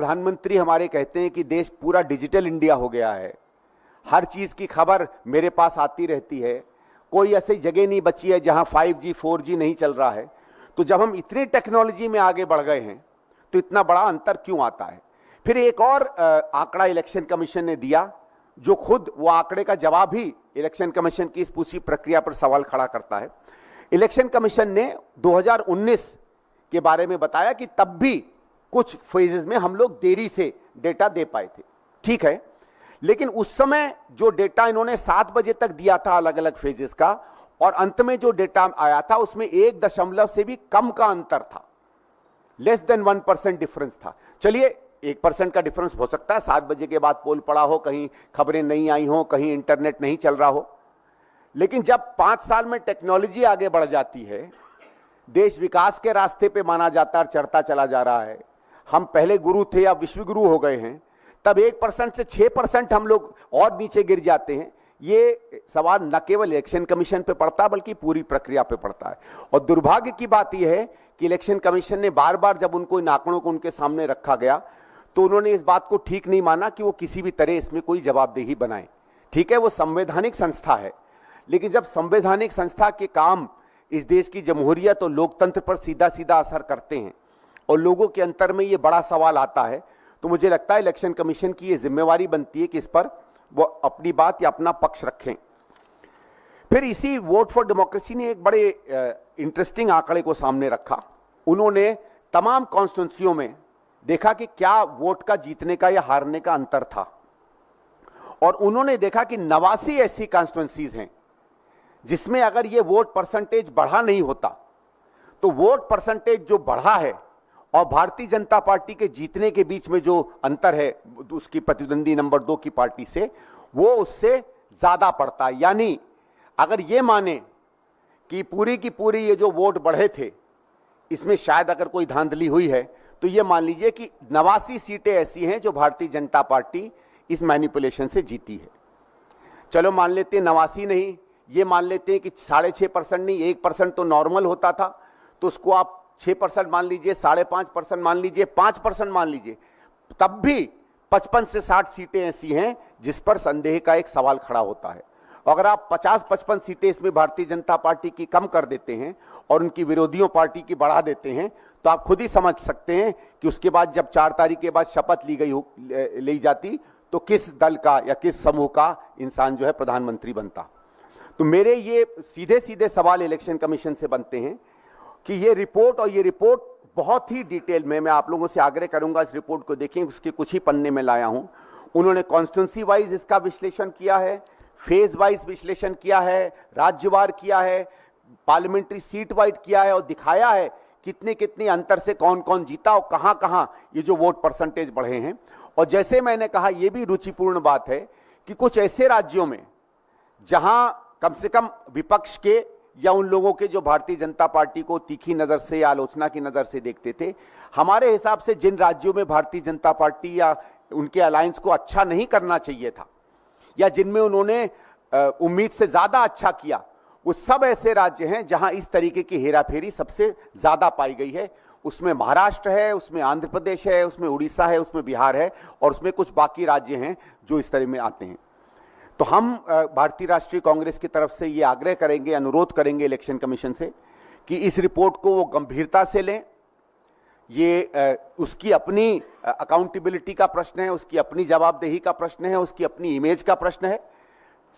प्रधानमंत्री हमारे कहते हैं कि देश पूरा डिजिटल इंडिया हो गया है, हर चीज की खबर मेरे पास आती रहती है, कोई ऐसी जगह नहीं बची है जहां 5G 4G नहीं चल रहा है। तो जब हम इतनी टेक्नोलॉजी में आगे बढ़ गए हैं तो इतना बड़ा अंतर क्यों आता है? फिर एक और आंकड़ा इलेक्शन कमीशन ने दिया, जो खुद वो आंकड़े का जवाब ही इलेक्शन कमीशन की इस पूरी प्रक्रिया पर सवाल खड़ा करता है। इलेक्शन कमीशन ने 2019 के बारे में बताया कि तब भी कुछ फेजेस में हम लोग देरी से डेटा दे पाए थे, ठीक है, लेकिन उस समय जो डेटा इन्होंने 7 बजे तक दिया था अलग अलग फेजेस का, और अंत में जो डेटा आया था उसमें 1 से भी कम का अंतर था, लेस देन 1% डिफरेंस था। चलिए 1% का डिफरेंस हो सकता है, 7 बजे के बाद पोल पड़ा हो, कहीं खबरें नहीं आई हो, कहीं इंटरनेट नहीं चल रहा हो, लेकिन जब 5 साल में टेक्नोलॉजी आगे बढ़ जाती है, देश विकास के रास्ते पे माना जाता है, चढ़ता चला जा रहा है, हम पहले गुरु थे या विश्व गुरु हो गए हैं, तब 1% से 6% हम लोग और नीचे गिर जाते हैं। ये सवाल न केवल इलेक्शन कमीशन पे पड़ता है बल्कि पूरी प्रक्रिया पे पड़ता है। और दुर्भाग्य की बात यह है कि इलेक्शन कमीशन ने बार बार जब उनको इन आंकड़ों को उनके सामने रखा गया तो उन्होंने इस बात को ठीक नहीं माना कि वो किसी भी तरह इसमें कोई जवाबदेही बनाए। ठीक है, वो संवैधानिक संस्था है, लेकिन जब संवैधानिक संस्था के काम इस देश की जमहूरियत और लोकतंत्र पर सीधा सीधा असर करते हैं और लोगों के अंतर में ये बड़ा सवाल आता है, तो मुझे लगता है इलेक्शन कमीशन की ये जिम्मेवारी बनती है कि इस पर वो अपनी बात या अपना पक्ष रखें। फिर इसी वोट फॉर डेमोक्रेसी ने एक बड़े इंटरेस्टिंग आंकड़े को सामने रखा। उन्होंने तमाम कॉन्स्टिट्यूंसियों में देखा कि क्या वोट का जीतने का या हारने का अंतर था, और उन्होंने देखा कि 89 ऐसी कॉन्स्टिट्यूंसीज हैं जिसमें अगर ये वोट परसेंटेज बढ़ा नहीं होता तो वोट परसेंटेज जो बढ़ा है और भारतीय जनता पार्टी के जीतने के बीच में जो अंतर है उसकी प्रतिद्वंदी नंबर 2 की पार्टी से, वो उससे ज्यादा पड़ता है। यानी अगर ये माने कि पूरी की पूरी ये जो वोट बढ़े थे इसमें शायद अगर कोई धांधली हुई है, तो ये मान लीजिए कि 89 सीटें ऐसी हैं जो भारतीय जनता पार्टी इस मैनिपुलेशन से जीती है। चलो मान लेते हैं 89 नहीं, ये मान लेते हैं कि 6.5% नहीं, 1% तो नॉर्मल होता था, तो उसको आप 6% मान लीजिए, 5.5% मान लीजिए, 5% मान लीजिए, तब भी 55 से 60 सीटें ऐसी हैं जिस पर संदेह का एक सवाल खड़ा होता है। अगर आप 50-55 सीटें इसमें भारतीय जनता पार्टी की कम कर देते हैं और उनकी विरोधियों पार्टी की बढ़ा देते हैं, तो आप खुद ही समझ सकते हैं कि उसके बाद जब 4 तारीख के बाद शपथ ली जाती तो किस दल का या किस समूह का इंसान जो है प्रधानमंत्री बनता। तो मेरे ये सीधे सीधे सवाल इलेक्शन कमीशन से बनते हैं कि ये रिपोर्ट बहुत ही डिटेल में, मैं आप लोगों से आग्रह करूंगा इस रिपोर्ट को देखें, उसके कुछ ही पन्ने में लाया हूं। उन्होंने कॉन्स्टिट्यूंसी वाइज इसका विश्लेषण किया है, फेज वाइज विश्लेषण किया है, राज्यवार किया है, पार्लियामेंट्री सीट वाइज किया है, और दिखाया है कितने कितने अंतर से कौन कौन जीता और कहां कहां ये जो वोट परसेंटेज बढ़े हैं। और जैसे मैंने कहा, यह भी रुचिपूर्ण बात है कि कुछ ऐसे राज्यों में जहां कम से कम विपक्ष के या उन लोगों के जो भारतीय जनता पार्टी को तीखी नजर से या आलोचना की नजर से देखते थे, हमारे हिसाब से जिन राज्यों में भारतीय जनता पार्टी या उनके अलायंस को अच्छा नहीं करना चाहिए था या जिनमें उन्होंने उम्मीद से ज्यादा अच्छा किया, वो सब ऐसे राज्य हैं जहां इस तरीके की हेराफेरी सबसे ज्यादा पाई गई है। उसमें महाराष्ट्र है, उसमें आंध्र प्रदेश है, उसमें उड़ीसा है, उसमें बिहार है, और उसमें कुछ बाकी राज्य हैं जो इस तरह में आते हैं। तो हम भारतीय राष्ट्रीय कांग्रेस की तरफ से ये आग्रह करेंगे, अनुरोध करेंगे इलेक्शन कमीशन से कि इस रिपोर्ट को वो गंभीरता से लें। ये उसकी अपनी अकाउंटेबिलिटी का प्रश्न है, उसकी अपनी जवाबदेही का प्रश्न है, उसकी अपनी इमेज का प्रश्न है।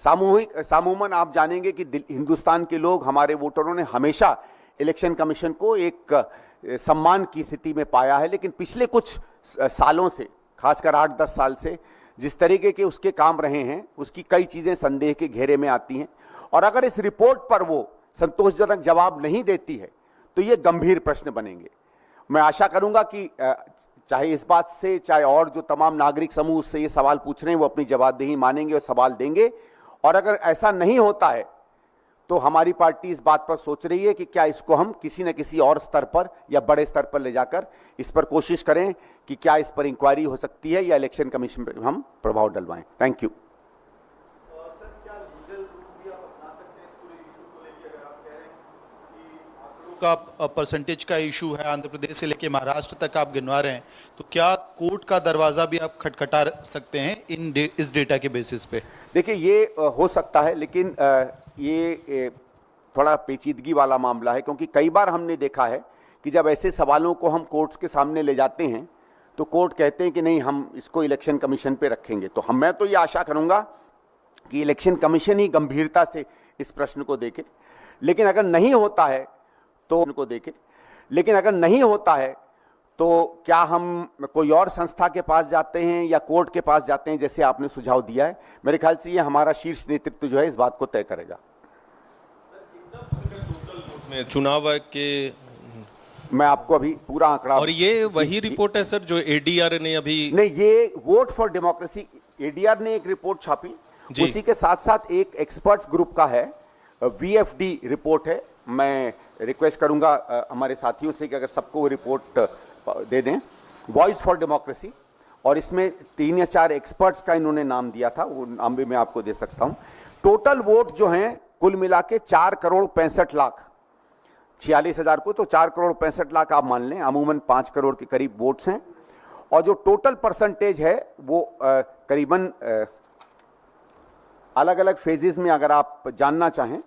सामूमन आप जानेंगे कि हिंदुस्तान के लोग, हमारे वोटरों ने हमेशा इलेक्शन कमीशन को एक सम्मान की स्थिति में पाया है, लेकिन पिछले कुछ सालों से, खासकर 8-10 साल से जिस तरीके के उसके काम रहे हैं, उसकी कई चीजें संदेह के घेरे में आती हैं। और अगर इस रिपोर्ट पर वो संतोषजनक जवाब नहीं देती है तो ये गंभीर प्रश्न बनेंगे। मैं आशा करूंगा कि चाहे इस बात से, चाहे और जो तमाम नागरिक समूह उससे ये सवाल पूछ रहे हैं, वो अपनी जवाबदेही मानेंगे और सवाल देंगे। और अगर ऐसा नहीं होता है तो हमारी पार्टी इस बात पर सोच रही है कि क्या इसको हम किसी न किसी और स्तर पर या बड़े स्तर पर ले जाकर इस पर कोशिश करें कि क्या इस पर इंक्वायरी हो सकती है या इलेक्शन कमीशन पर हम प्रभाव डलवाएं। Thank you. सर, क्या लीगल रूट भी आप अपना सकते हैं इस पूरे इशू को लेकर? अगर आप कह रहे हैं कि आंकड़ों का परसेंटेज का इशू है, आंध्र प्रदेश से लेके महाराष्ट्र तक आप गिनवा रहे हैं, तो क्या कोर्ट का दरवाजा भी आप खटखटा सकते हैं इस डेटा के बेसिस पे? देखिए, ये हो सकता है, लेकिन ये थोड़ा पेचीदगी वाला मामला है, क्योंकि कई बार हमने देखा है कि जब ऐसे सवालों को हम कोर्ट के सामने ले जाते हैं तो कोर्ट कहते हैं कि नहीं, हम इसको इलेक्शन कमीशन पे रखेंगे। तो मैं तो ये आशा करूंगा कि इलेक्शन कमीशन ही गंभीरता से इस प्रश्न को देखे, लेकिन अगर नहीं होता है तो क्या हम कोई और संस्था के पास जाते हैं या कोर्ट के पास जाते हैं, जैसे आपने सुझाव दिया है? मेरे ख्याल से ये हमारा शीर्ष नेतृत्व जो है इस बात को तय करेगा। में चुनाव आयोग के, मैं आपको अभी पूरा आंकड़ा, और ये वही रिपोर्ट है सर जो एडीआर ने अभी नहीं, ये वोट फॉर डेमोक्रेसी, एडीआर ने एक रिपोर्ट छापी, उसी के साथ साथ एक एक्सपर्ट्स ग्रुप का है, वीएफडी रिपोर्ट है। मैं रिक्वेस्ट करूंगा हमारे साथियों से कि अगर सबको वो रिपोर्ट दे दें, वॉइस फॉर डेमोक्रेसी, और इसमें 3 या 4 एक्सपर्ट्स का इन्होंने नाम दिया था, वो नाम भी मैं आपको दे सकता हूं। टोटल वोट जो हैं कुल मिला के 4,65,46,000 को, तो 4,65,00,000 आप मान लें, अमूमन 5 करोड़ के करीब वोट्स हैं। और जो टोटल परसेंटेज है वो करीबन अलग अलग फेजेस में, अगर आप जानना चाहें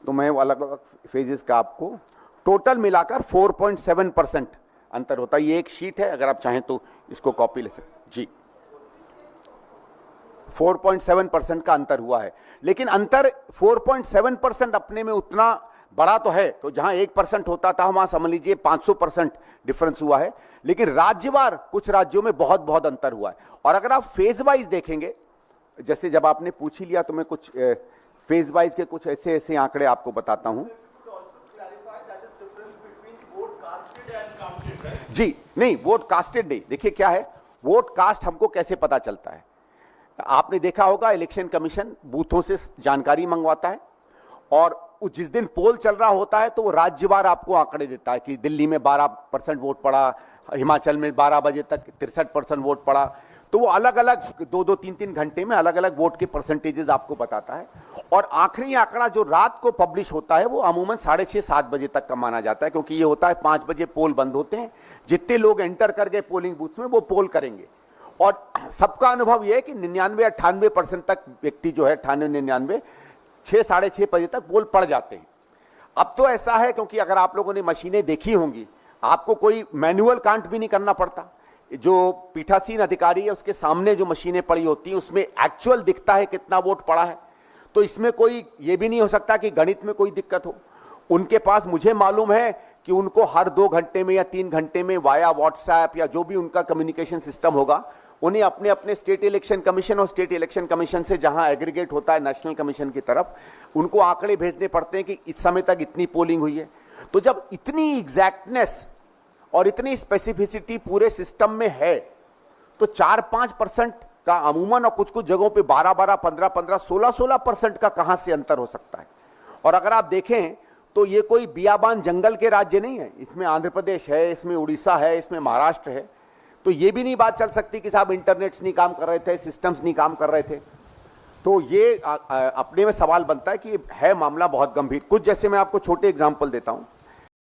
तो मैं अलग अलग फेजेस का आपको टोटल मिलाकर 4.7% अंतर होता है। ये एक शीट है, अगर आप चाहें तो इसको कॉपी ले सकते जी। 4.7% का अंतर हुआ है, लेकिन अंतर 4.7% अपने में उतना बड़ा तो है, तो जहां 1% होता था वहां समझ लीजिए 500% डिफरेंस हुआ है। लेकिन राज्यवार कुछ राज्यों में बहुत बहुत अंतर हुआ है। और अगर आप फेज वाइज देखेंगे, जैसे जब आपने पूछ ही लिया तो मैं कुछ फेज वाइज के कुछ ऐसे ऐसे आंकड़े आपको बताता हूं। जी नहीं, वोट कास्टेड नहीं। देखिए क्या है, वोट कास्ट हमको कैसे पता चलता है? आपने देखा होगा इलेक्शन कमीशन बूथों से जानकारी मंगवाता है, और जिस दिन पोल चल रहा होता है तो वो राज्यवार आपको आंकड़े देता है कि दिल्ली में 12% वोट पड़ा, हिमाचल में 12 बजे तक 63% वोट पड़ा। तो वो अलग अलग 2-2, 3-3 घंटे में अलग अलग वोट के परसेंटेजेस आपको बताता है। और आखिरी आंकड़ा जो रात को पब्लिश होता है वो अमूमन 6:30-7 बजे तक का माना जाता है, क्योंकि ये होता है 5 बजे पोल बंद होते हैं, जितने लोग एंटर कर गए पोलिंग बूथ्स में वो पोल करेंगे। और सबका अनुभव यह है कि 99-98% तक व्यक्ति जो है 98-99 6-6:30 बजे तक पोल पड़ जाते हैं। अब तो ऐसा है, क्योंकि अगर आप लोगों ने मशीनें देखी होंगी, आपको कोई मैनुअल काउंट भी नहीं करना पड़ता। जो पीठासीन अधिकारी है उसके सामने जो मशीनें पड़ी होती हैं उसमें एक्चुअल दिखता है कितना वोट पड़ा है। तो इसमें कोई ये भी नहीं हो सकता कि गणित में कोई दिक्कत हो। उनके पास, मुझे मालूम है कि उनको हर 2 घंटे में या 3 घंटे में वाया व्हाट्सएप या जो भी उनका कम्युनिकेशन सिस्टम होगा, उन्हें अपने अपने स्टेट इलेक्शन कमीशन और स्टेट इलेक्शन कमीशन से जहां एग्रीगेट होता है नेशनल कमीशन की तरफ, उनको आंकड़े भेजने पड़ते हैं कि इस समय तक इतनी पोलिंग हुई है। तो जब इतनी एग्जैक्टनेस और इतनी स्पेसिफिसिटी पूरे सिस्टम में है, तो 4-5% का अमूमन, और कुछ कुछ जगहों पे 12-12, 15-15, 16-16% का कहां से अंतर हो सकता है? और अगर आप देखें तो ये कोई बियाबान जंगल के राज्य नहीं है, इसमें आंध्र प्रदेश है, इसमें उड़ीसा है, इसमें महाराष्ट्र है। तो ये भी नहीं बात चल सकती कि साहब इंटरनेट्स नहीं काम कर रहे थे, सिस्टम्स नहीं काम कर रहे थे। तो ये अपने में सवाल बनता है कि है मामला बहुत गंभीर। कुछ जैसे मैं आपको छोटे एग्जाम्पल देता हूं।